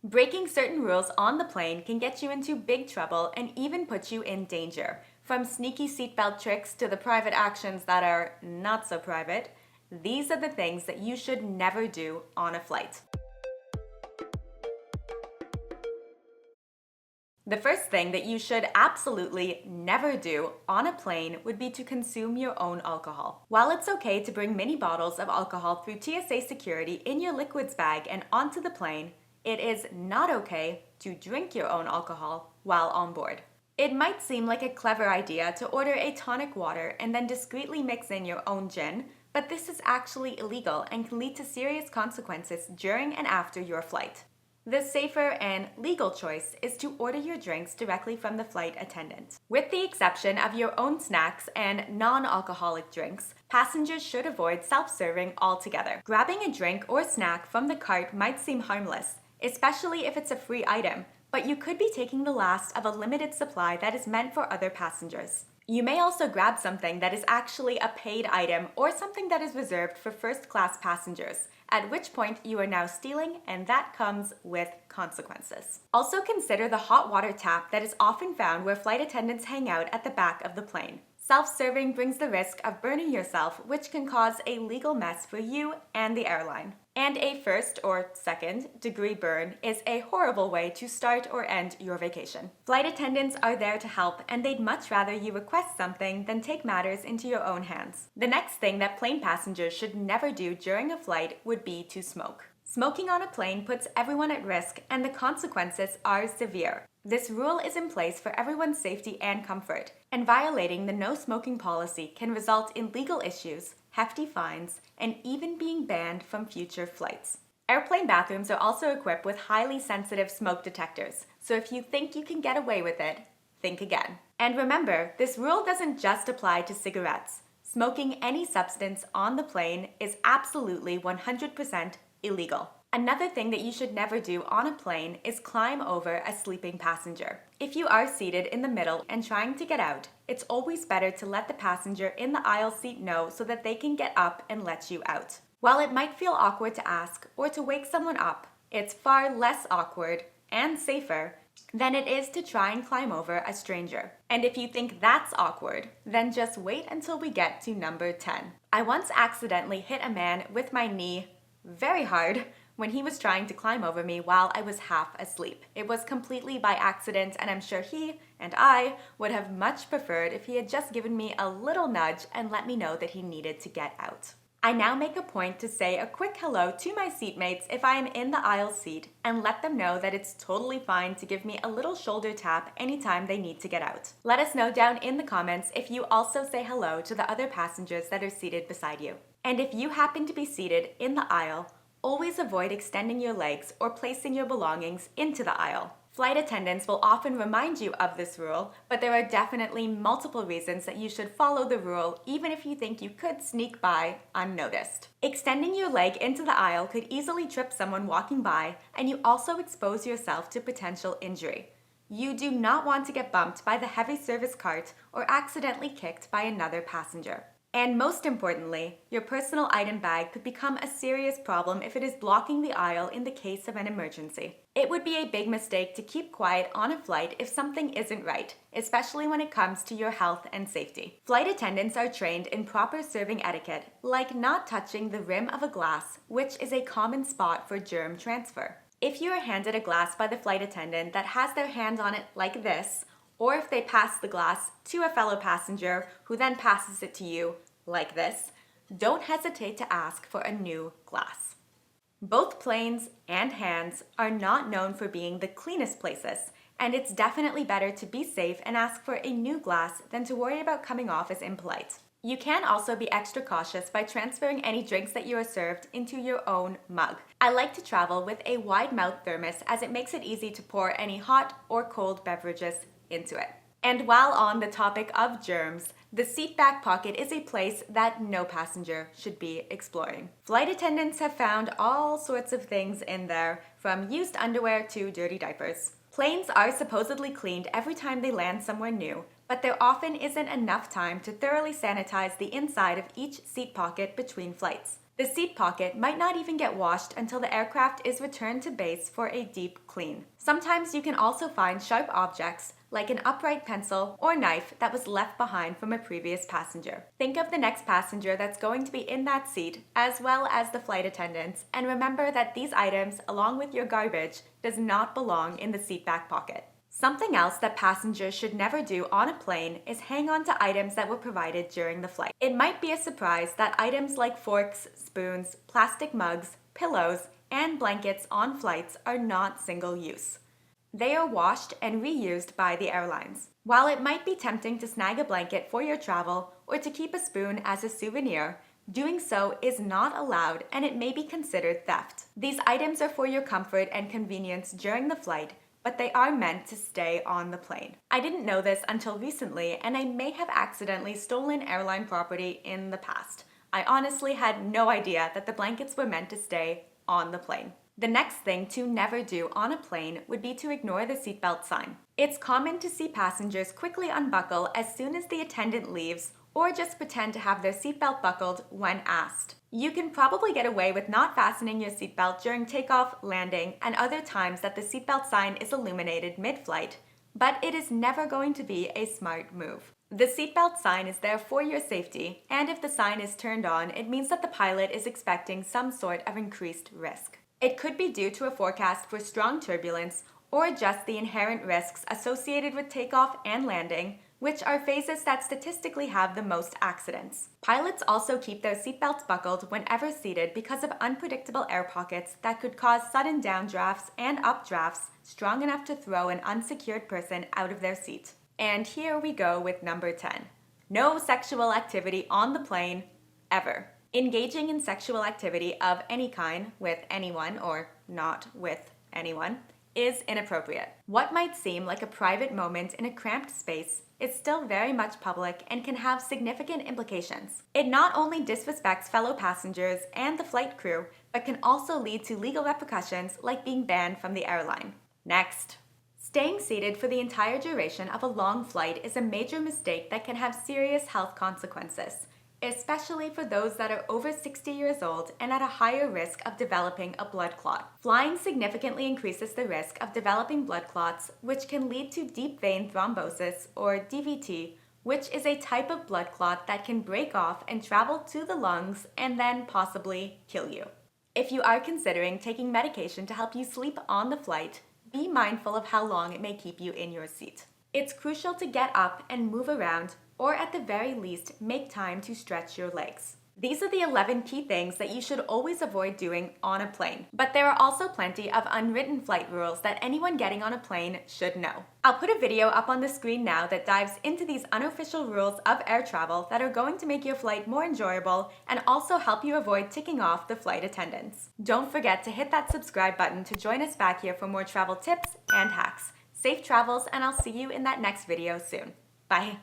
Breaking certain rules on the plane can get you into big trouble and even put you in danger. From sneaky seatbelt tricks to the private actions that are not so private, these are the things that you should never do on a flight. The first thing that you should absolutely never do on a plane would be to consume your own alcohol. While it's okay to bring mini bottles of alcohol through TSA security in your liquids bag and onto the plane, it is not okay to drink your own alcohol while on board. It might seem like a clever idea to order a tonic water and then discreetly mix in your own gin, but this is actually illegal and can lead to serious consequences during and after your flight. The safer and legal choice is to order your drinks directly from the flight attendant. With the exception of your own snacks and non-alcoholic drinks, passengers should avoid self-serving altogether. Grabbing a drink or snack from the cart might seem harmless, especially if it's a free item, but you could be taking the last of a limited supply that is meant for other passengers. You may also grab something that is actually a paid item or something that is reserved for first-class passengers, at which point you are now stealing, and that comes with consequences. Also consider the hot water tap that is often found where flight attendants hang out at the back of the plane. Self-serving brings the risk of burning yourself, which can cause a legal mess for you and the airline. And a first or second degree burn is a horrible way to start or end your vacation. Flight attendants are there to help, and they'd much rather you request something than take matters into your own hands. The next thing that plane passengers should never do during a flight would be to smoke. Smoking on a plane puts everyone at risk, and the consequences are severe. This rule is in place for everyone's safety and comfort, and violating the no smoking policy can result in legal issues, hefty fines, and even being banned from future flights. Airplane bathrooms are also equipped with highly sensitive smoke detectors, so if you think you can get away with it, think again. And remember, this rule doesn't just apply to cigarettes. Smoking any substance on the plane is absolutely 100% illegal. Another thing that you should never do on a plane is climb over a sleeping passenger. If you are seated in the middle and trying to get out, it's always better to let the passenger in the aisle seat know so that they can get up and let you out. While it might feel awkward to ask or to wake someone up, it's far less awkward and safer than it is to try and climb over a stranger. And if you think that's awkward, then just wait until we get to number 10. I once accidentally hit a man with my knee very hard when he was trying to climb over me while I was half asleep. It was completely by accident, and I'm sure he and I would have much preferred if he had just given me a little nudge and let me know that he needed to get out. I now make a point to say a quick hello to my seatmates if I am in the aisle seat and let them know that it's totally fine to give me a little shoulder tap anytime they need to get out. Let us know down in the comments if you also say hello to the other passengers that are seated beside you. And if you happen to be seated in the aisle, always avoid extending your legs or placing your belongings into the aisle. Flight attendants will often remind you of this rule, but there are definitely multiple reasons that you should follow the rule even if you think you could sneak by unnoticed. Extending your leg into the aisle could easily trip someone walking by, and you also expose yourself to potential injury. You do not want to get bumped by the heavy service cart or accidentally kicked by another passenger. And most importantly, your personal item bag could become a serious problem if it is blocking the aisle in the case of an emergency. It would be a big mistake to keep quiet on a flight if something isn't right, especially when it comes to your health and safety. Flight attendants are trained in proper serving etiquette, like not touching the rim of a glass, which is a common spot for germ transfer. If you are handed a glass by the flight attendant that has their hand on it like this, or if they pass the glass to a fellow passenger who then passes it to you like this, don't hesitate to ask for a new glass. Both planes and hands are not known for being the cleanest places, and it's definitely better to be safe and ask for a new glass than to worry about coming off as impolite. You can also be extra cautious by transferring any drinks that you are served into your own mug. I like to travel with a wide mouth thermos as it makes it easy to pour any hot or cold beverages into it. And while on the topic of germs, the seat back pocket is a place that no passenger should be exploring. Flight attendants have found all sorts of things in there, from used underwear to dirty diapers. Planes are supposedly cleaned every time they land somewhere new, but there often isn't enough time to thoroughly sanitize the inside of each seat pocket between flights. The seat pocket might not even get washed until the aircraft is returned to base for a deep clean. Sometimes you can also find sharp objects like an upright pencil or knife that was left behind from a previous passenger. Think of the next passenger that's going to be in that seat, as well as the flight attendants, and remember that these items, along with your garbage, does not belong in the seat back pocket. Something else that passengers should never do on a plane is hang on to items that were provided during the flight. It might be a surprise that items like forks, spoons, plastic mugs, pillows, and blankets on flights are not single use. They are washed and reused by the airlines. While it might be tempting to snag a blanket for your travel or to keep a spoon as a souvenir, doing so is not allowed and it may be considered theft. These items are for your comfort and convenience during the flight, but they are meant to stay on the plane. I didn't know this until recently, and I may have accidentally stolen airline property in the past. I honestly had no idea that the blankets were meant to stay on the plane. The next thing to never do on a plane would be to ignore the seatbelt sign. It's common to see passengers quickly unbuckle as soon as the attendant leaves, or just pretend to have their seatbelt buckled when asked. You can probably get away with not fastening your seatbelt during takeoff, landing, and other times that the seatbelt sign is illuminated mid-flight, but it is never going to be a smart move. The seatbelt sign is there for your safety, and if the sign is turned on, it means that the pilot is expecting some sort of increased risk. It could be due to a forecast for strong turbulence or just the inherent risks associated with takeoff and landing, which are phases that statistically have the most accidents. Pilots also keep their seatbelts buckled whenever seated because of unpredictable air pockets that could cause sudden downdrafts and updrafts strong enough to throw an unsecured person out of their seat. And here we go with number 10. No sexual activity on the plane, ever. Engaging in sexual activity of any kind with anyone or not with anyone is inappropriate. What might seem like a private moment in a cramped space is still very much public and can have significant implications. It not only disrespects fellow passengers and the flight crew, but can also lead to legal repercussions like being banned from the airline. Next. Staying seated for the entire duration of a long flight is a major mistake that can have serious health consequences, especially for those that are over 60 years old and at a higher risk of developing a blood clot. Flying significantly increases the risk of developing blood clots, which can lead to deep vein thrombosis, or DVT, which is a type of blood clot that can break off and travel to the lungs and then possibly kill you. If you are considering taking medication to help you sleep on the flight, be mindful of how long it may keep you in your seat. It's crucial to get up and move around, or at the very least, make time to stretch your legs. These are the 11 key things that you should always avoid doing on a plane. But there are also plenty of unwritten flight rules that anyone getting on a plane should know. I'll put a video up on the screen now that dives into these unofficial rules of air travel that are going to make your flight more enjoyable and also help you avoid ticking off the flight attendants. Don't forget to hit that subscribe button to join us back here for more travel tips and hacks. Safe travels, and I'll see you in that next video soon. Bye.